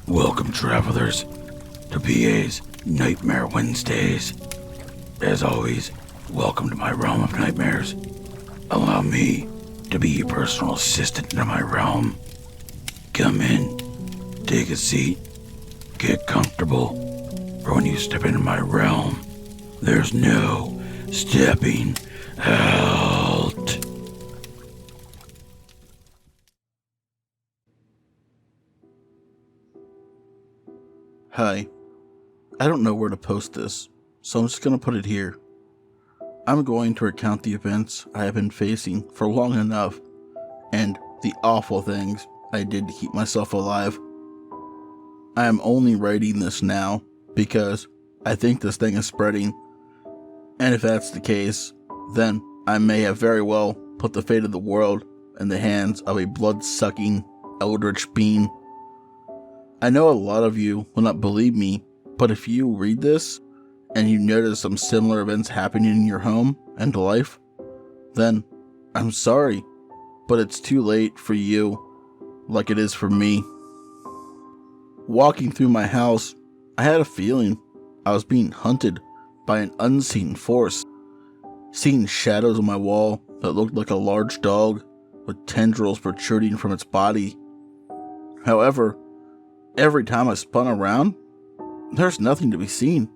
Welcome, travelers, to PA's Nightmare Wednesdays. As always, welcome to my realm of nightmares. Allow me to be your personal assistant in my realm. Come in, take a seat, get comfortable, for when you step into my realm, there's no stepping out. Hi. I don't know where to post this, so I'm just going to put it here. I'm going to recount the events I have been facing for long enough, and the awful things I did to keep myself alive. I am only writing this now because I think this thing is spreading, and if that's the case, then I may have very well put the fate of the world in the hands of a blood-sucking eldritch being. I know a lot of you will not believe me, but if you read this and you notice some similar events happening in your home and life, then I'm sorry, but it's too late for you like it is for me. Walking through my house, I had a feeling I was being hunted by an unseen force. Seeing shadows on my wall that looked like a large dog with tendrils protruding from its body. However, every time I spun around, there's nothing to be seen.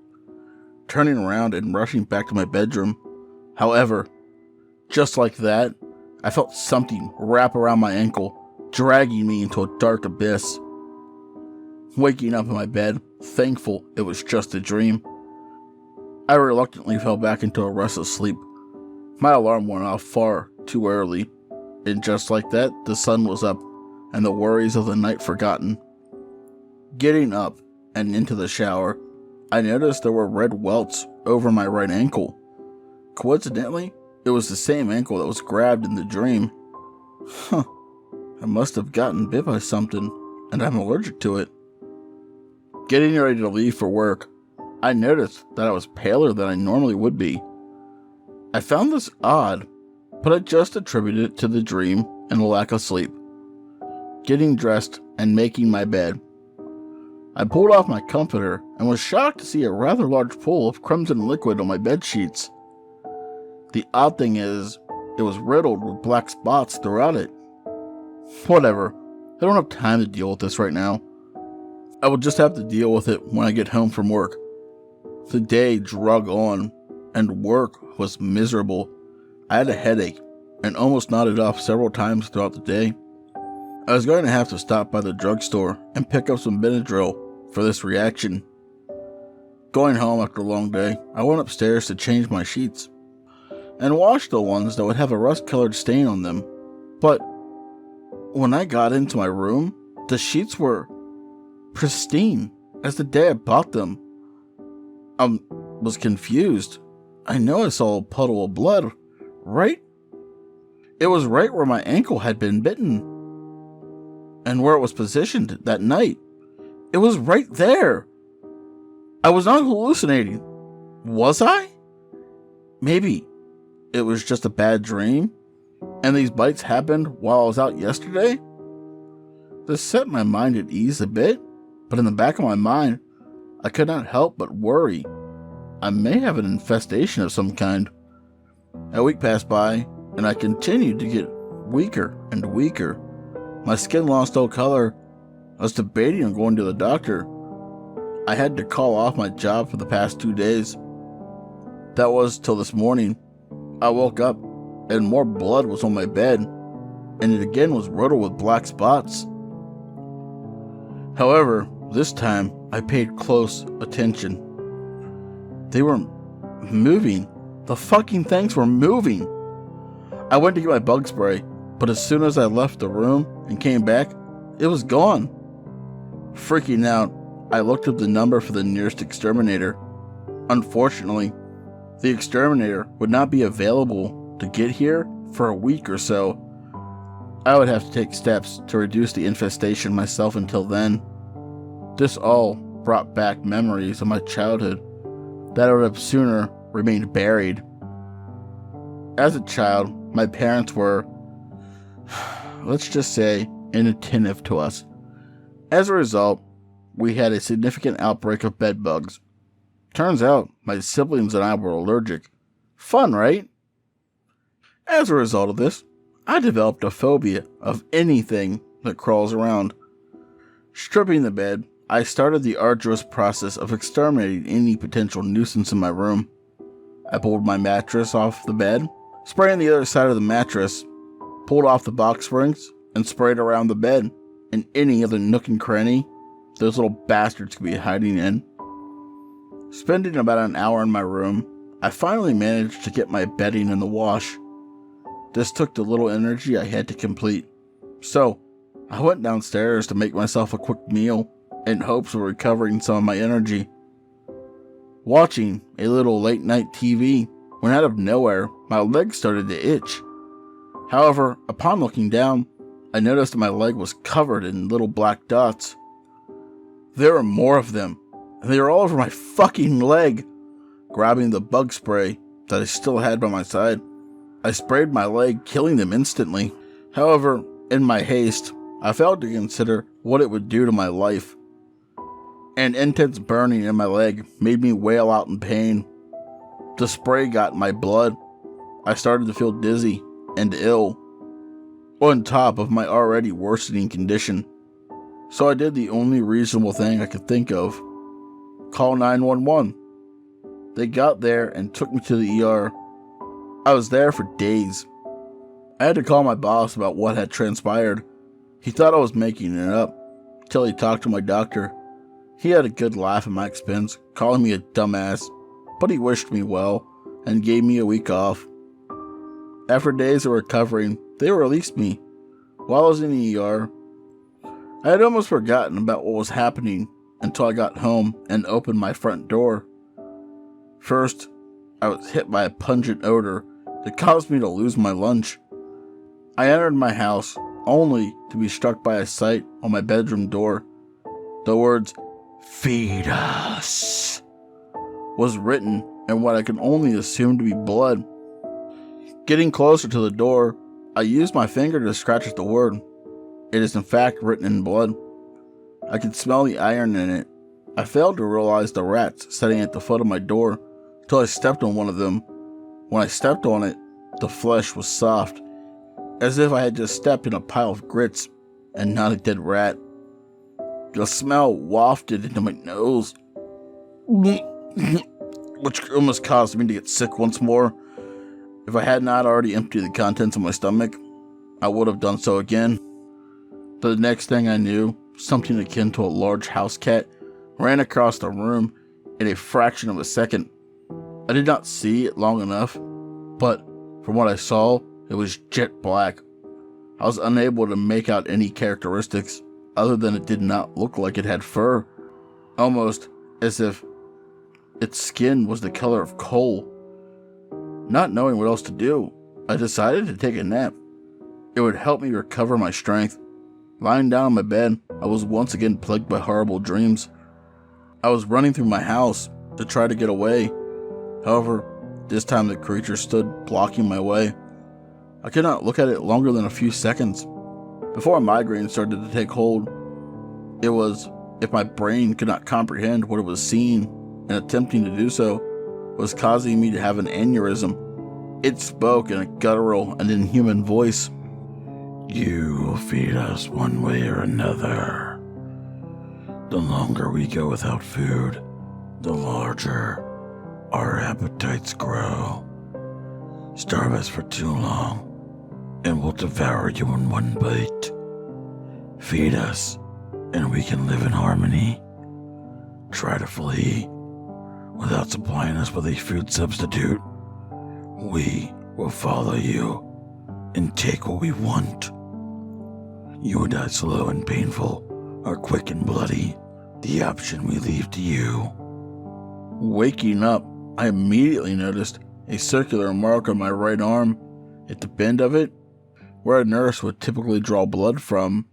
Turning around and rushing back to my bedroom. However, just like that, I felt something wrap around my ankle, dragging me into a dark abyss. Waking up in my bed, thankful it was just a dream, I reluctantly fell back into a restless sleep. My alarm went off far too early, and just like that, the sun was up, and the worries of the night forgotten. Getting up and into the shower, I noticed there were red welts over my right ankle. Coincidentally, it was the same ankle that was grabbed in the dream. I must have gotten bit by something, and I'm allergic to it. Getting ready to leave for work, I noticed that I was paler than I normally would be. I found this odd, but I just attributed it to the dream and the lack of sleep. Getting dressed and making my bed, I pulled off my comforter and was shocked to see a rather large pool of crimson liquid on my bed sheets. The odd thing is, it was riddled with black spots throughout it. Whatever, I don't have time to deal with this right now. I will just have to deal with it when I get home from work. The day drug on, and work was miserable. I had a headache and almost nodded off several times throughout the day. I was going to have to stop by the drugstore and pick up some Benadryl for this reaction. Going home after a long day, I went upstairs to change my sheets and wash the ones that would have a rust-colored stain on them. But when I got into my room, the sheets were pristine as the day I bought them. I was confused. I know I saw a puddle of blood, right? It was right where my ankle had been bitten, and where it was positioned that night. It was right there. I was not hallucinating. Was I? Maybe it was just a bad dream, and these bites happened while I was out yesterday. This set my mind at ease a bit, but in the back of my mind, I could not help but worry. I may have an infestation of some kind. A week passed by, and I continued to get weaker and weaker. My skin lost all color. I was debating on going to the doctor. I had to call off my job for the past 2 days. That was till this morning. I woke up, and more blood was on my bed, and it again was riddled with black spots. However, this time I paid close attention. They were moving. The fucking things were moving. I went to get my bug spray, but as soon as I left the room and came back, it was gone. Freaking out, I looked up the number for the nearest exterminator. Unfortunately, the exterminator would not be available to get here for a week or so. I would have to take steps to reduce the infestation myself until then. This all brought back memories of my childhood that would have sooner remained buried. As a child, my parents were, let's just say, inattentive to us. As a result, we had a significant outbreak of bed bugs. Turns out, my siblings and I were allergic. Fun, right? As a result of this, I developed a phobia of anything that crawls around. Stripping the bed, I started the arduous process of exterminating any potential nuisance in my room. I pulled my mattress off the bed, sprayed on the other side of the mattress, pulled off the box springs, and sprayed around the bed and any other nook and cranny those little bastards could be hiding in. Spending about an hour in my room, I finally managed to get my bedding in the wash. This took the little energy I had to complete, so I went downstairs to make myself a quick meal in hopes of recovering some of my energy. Watching a little late night TV, when out of nowhere, my leg started to itch. However, upon looking down, I noticed that my leg was covered in little black dots. There were more of them, and they were all over my fucking leg. Grabbing the bug spray that I still had by my side, I sprayed my leg, killing them instantly. However, in my haste, I failed to consider what it would do to my life. An intense burning in my leg made me wail out in pain. The spray got in my blood. I started to feel dizzy and ill, on top of my already worsening condition. So I did the only reasonable thing I could think of. Call 911. They got there and took me to the ER. I was there for days. I had to call my boss about what had transpired. He thought I was making it up, till he talked to my doctor. He had a good laugh at my expense, calling me a dumbass, but he wished me well and gave me a week off. After days of recovering, they released me. While I was in the ER, I had almost forgotten about what was happening until I got home and opened my front door. First, I was hit by a pungent odor that caused me to lose my lunch. I entered my house only to be struck by a sight on my bedroom door. The words, "Feed us," was written in what I can only assume to be blood. Getting closer to the door, I used my finger to scratch at the word. It is in fact written in blood. I could smell the iron in it. I failed to realize the rats sitting at the foot of my door till I stepped on one of them. When I stepped on it, the flesh was soft, as if I had just stepped in a pile of grits and not a dead rat. The smell wafted into my nose, which almost caused me to get sick once more. If I had not already emptied the contents of my stomach, I would have done so again. The next thing I knew, something akin to a large house cat ran across the room in a fraction of a second. I did not see it long enough, but from what I saw, it was jet black. I was unable to make out any characteristics other than it did not look like it had fur, almost as if its skin was the color of coal. Not knowing what else to do, I decided to take a nap. It would help me recover my strength. Lying down on my bed, I was once again plagued by horrible dreams. I was running through my house to try to get away. However, this time the creature stood blocking my way. I could not look at it longer than a few seconds. Before a migraine started to take hold, it was if my brain could not comprehend what it was seeing, and attempting to do so was causing me to have an aneurysm. It spoke in a guttural and inhuman voice. You will feed us one way or another. The longer we go without food, the larger our appetites grow. Starve us for too long, and we'll devour you in one bite. Feed us, and we can live in harmony. Try to flee without supplying us with a food substitute. We will follow you and take what we want. You will die slow and painful, or quick and bloody. The option we leave to you. Waking up, I immediately noticed a circular mark on my right arm, at the bend of it, where a nurse would typically draw blood from.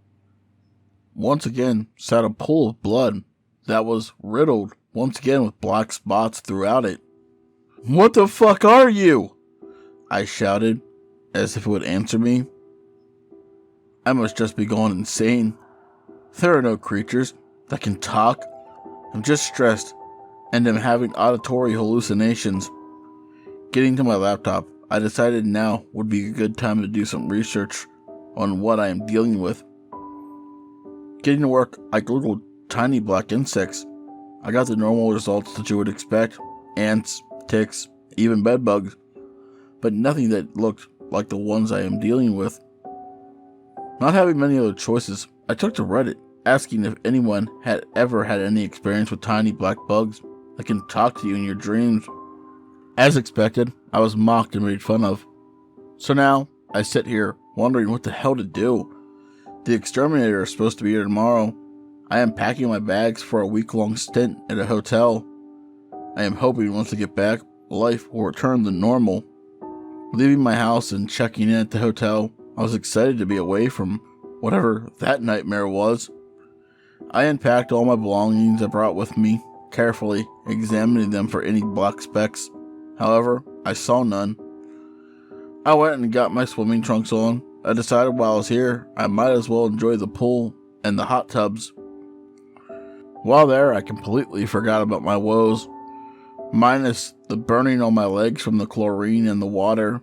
Once again sat a pool of blood, that was riddled once again with black spots throughout it. "What the fuck are you?" I shouted, as if it would answer me. I must just be going insane. There are no creatures that can talk. I'm just stressed, and am having auditory hallucinations. Getting to my laptop, I decided now would be a good time to do some research on what I am dealing with. Getting to work, I googled tiny black insects. I got the normal results that you would expect: ants, ticks, even bedbugs, but nothing that looked like the ones I am dealing with. Not having many other choices, I took to Reddit, asking if anyone had ever had any experience with tiny black bugs that can talk to you in your dreams. As expected, I was mocked and made fun of. So now, I sit here wondering what the hell to do. The exterminator is supposed to be here tomorrow. I am packing my bags for a week-long stint at a hotel. I am hoping once I get back, life will return to normal. Leaving my house and checking in at the hotel, I was excited to be away from whatever that nightmare was. I unpacked all my belongings I brought with me, carefully examining them for any black specks. However, I saw none. I went and got my swimming trunks on. I decided while I was here, I might as well enjoy the pool and the hot tubs. While there, I completely forgot about my woes, minus the burning on my legs from the chlorine in the water.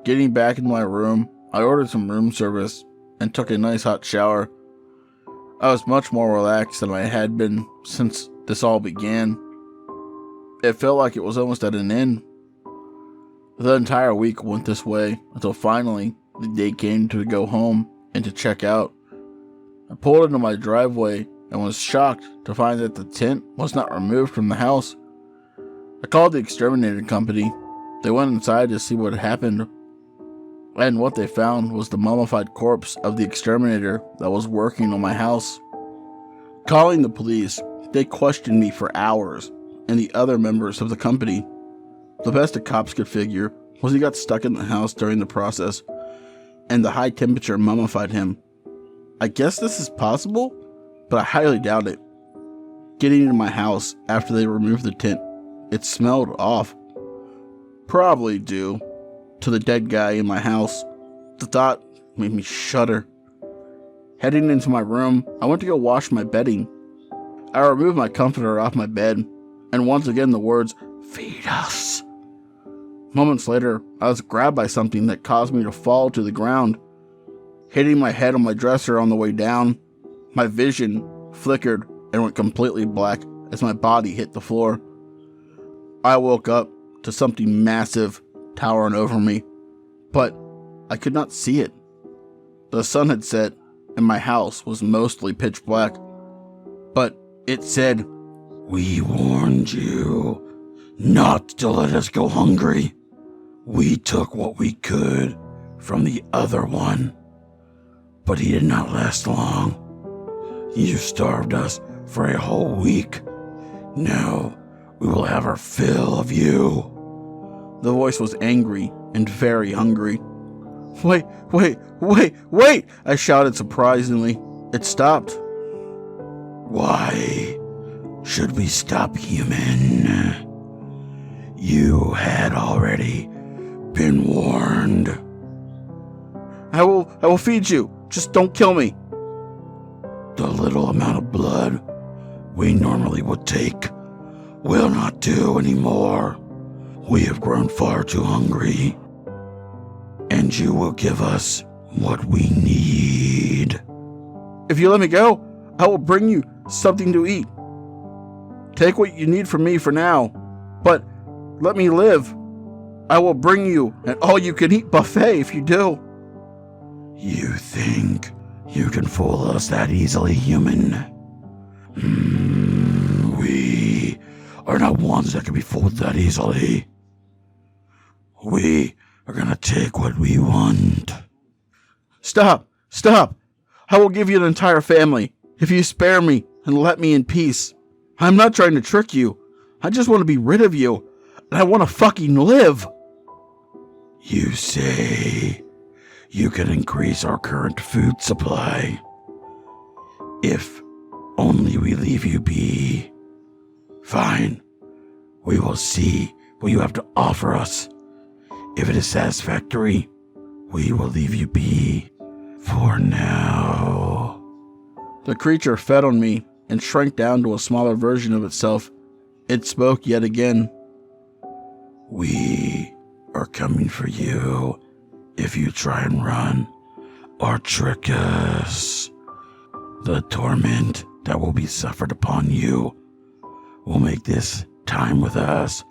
Getting back into my room, I ordered some room service and took a nice hot shower. I was much more relaxed than I had been since this all began. It felt like it was almost at an end. The entire week went this way until finally the day came to go home and to check out. I pulled into my driveway and was shocked to find that the tent was not removed from the house. I called the exterminator company. They went inside to see what had happened, and what they found was the mummified corpse of the exterminator that was working on my house. Calling the police, they questioned me for hours, and the other members of the company. The best the cops could figure was he got stuck in the house during the process, and the high temperature mummified him. I guess this is possible, but I highly doubt it. Getting into my house after they removed the tent, it smelled off. Probably due to the dead guy in my house. The thought made me shudder. Heading into my room, I went to go wash my bedding. I removed my comforter off my bed, and once again the words, "Feed us." Moments later, I was grabbed by something that caused me to fall to the ground. Hitting my head on my dresser on the way down, my vision flickered and went completely black as my body hit the floor. I woke up to something massive towering over me, but I could not see it. The sun had set, and my house was mostly pitch black, but it said, "We warned you not to let us go hungry. We took what we could from the other one, but he did not last long. You starved us for a whole week. Now we will have our fill of you." The voice was angry and very hungry. Wait, I shouted surprisingly. It stopped. "Why should we stop, human? You had already been warned." I will feed you. Just don't kill me." "The little amount of blood we normally would take will not do anymore. We have grown far too hungry, and you will give us what we need." "If you let me go, I will bring you something to eat. Take what you need from me for now, but let me live. I will bring you an all-you-can-eat buffet if you do." "You think you can fool us that easily, human? We are not ones that can be fooled that easily. We are gonna take what we want." Stop! I will give you an entire family if you spare me and let me in peace. I'm not trying to trick you. I just want to be rid of you, and I want to fucking live." "You say you can increase our current food supply if only we leave you be. Fine. We will see what you have to offer us. If it is satisfactory, we will leave you be for now. The creature fed on me and shrank down to a smaller version of itself. It spoke yet again. We are coming for you if you try and run or trick us. The torment that will be suffered upon you will make this time with us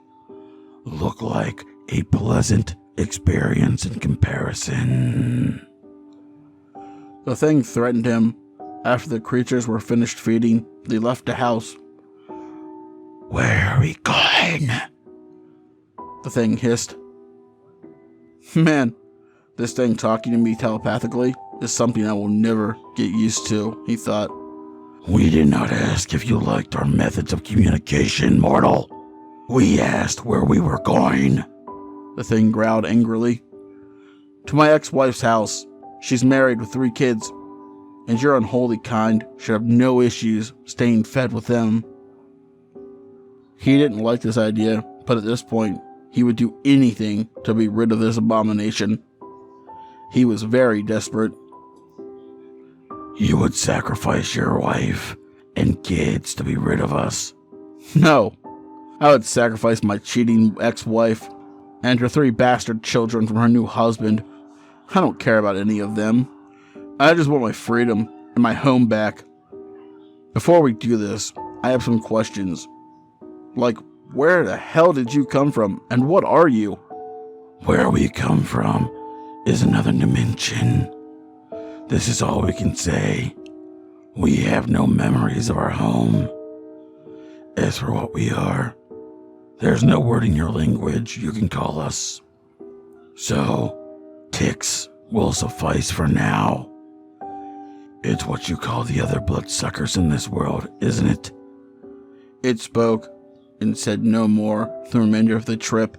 look like a pleasant experience in comparison. The thing threatened him. After the creatures were finished feeding, they left the house. Where are we going? The thing hissed. Man, this thing talking to me telepathically is something I will never get used to, he thought. We did not ask if you liked our methods of communication, mortal. We asked where we were going. The thing growled angrily. To my ex-wife's house. She's married with 3 kids, and your unholy kind should have no issues staying fed with them. He didn't like this idea, but at this point, he would do anything to be rid of this abomination. He was very desperate. You would sacrifice your wife and kids to be rid of us? No, I would sacrifice my cheating ex-wife and her 3 bastard children from her new husband. I don't care about any of them. I just want my freedom and my home back. Before we do this, I have some questions. Like, where the hell did you come from, and what are you? Where we come from is another dimension. This is all we can say. We have no memories of our home. As for what we are, there's no word in your language you can call us. So, ticks will suffice for now. It's what you call the other bloodsuckers in this world, isn't it? It spoke and said no more the remainder of the trip.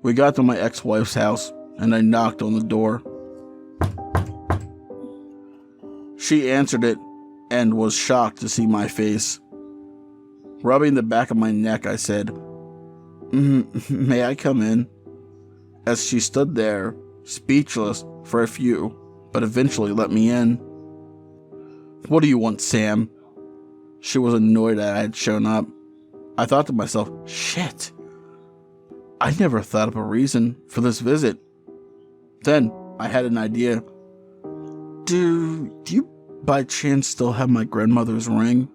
We got to my ex-wife's house, and I knocked on the door. She answered it and was shocked to see my face. Rubbing the back of my neck, I said, "May I come in?" As she stood there, speechless for a few, but eventually let me in. "What do you want, Sam?" She was annoyed that I had shown up. I thought to myself, shit. I never thought of a reason for this visit. Then I had an idea. Do you by chance still have my grandmother's ring?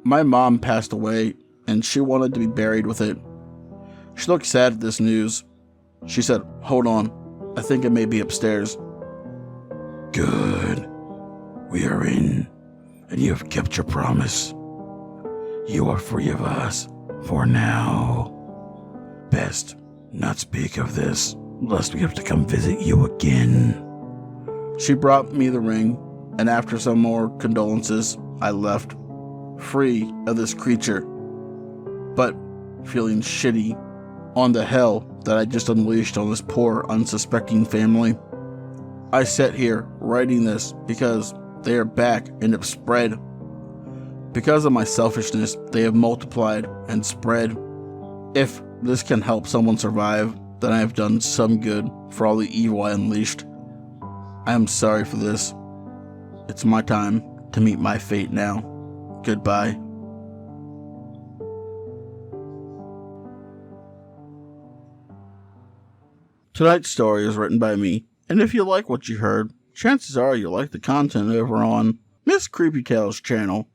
My mom passed away, and she wanted to be buried with it. She looked sad at this news. She said, "Hold on, I think it may be upstairs." Good. We are in, and you have kept your promise. You are free of us, for now. Best not speak of this, lest we have to come visit you again. She brought me the ring, and after some more condolences, I left, free of this creature, but feeling shitty on the hell that I just unleashed on this poor, unsuspecting family. I sat here writing this because they are back and have spread. Because of my selfishness, they have multiplied and spread. If this can help someone survive, then I have done some good for all the evil I unleashed. I am sorry for this. It's my time to meet my fate now. Goodbye. Tonight's story is written by me, and if you like what you heard, chances are you'll like the content over on Miss Creepy Tales channel.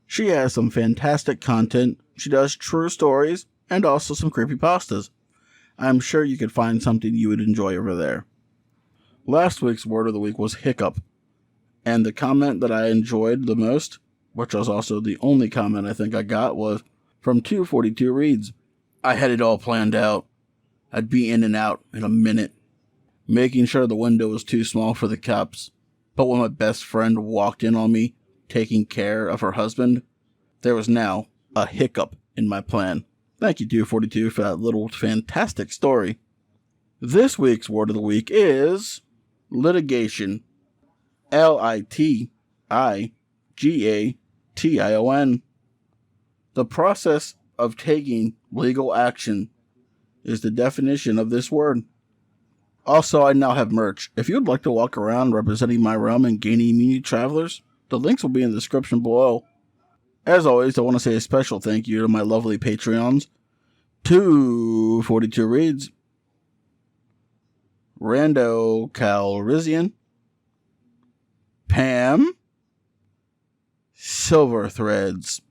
She has some fantastic content. She does true stories and also some creepypastas. I'm sure you could find something you would enjoy over there. Last week's word of the week was hiccup, and the comment that I enjoyed the most, which was also the only comment I think I got, was from 242 Reads. I had it all planned out. I'd be in and out in a minute, making sure the window was too small for the cups. But when my best friend walked in on me, taking care of her husband, there was now a hiccup in my plan. Thank you, 242, for that little fantastic story. This week's word of the week is litigation. Litigation. Tion. The process of taking legal action is the definition of this word. Also, I now have merch. If you'd like to walk around representing my realm and gaining immunity travelers, the links will be in the description below. As always, I want to say a special thank you to my lovely Patreons. 242 Reads, Rando Calrissian, Pam, Silver Threads,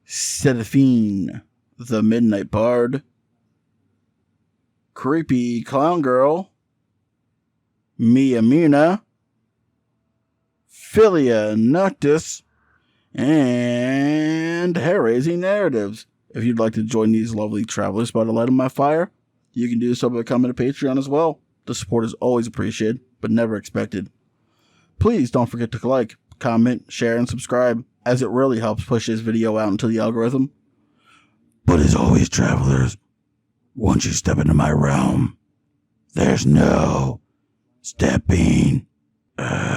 Seraphine, the Midnight Bard, Creepy Clown Girl, Mia Mina, Philia Noctis, and Hair-Raising Narratives. If you'd like to join these lovely travelers by the light of my fire, you can do so by becoming a Patreon as well. The support is always appreciated, but never expected. Please don't forget to like, comment, share, and subscribe, as it really helps push this video out into the algorithm. But as always, travelers, once you step into my realm, there's no stepping out.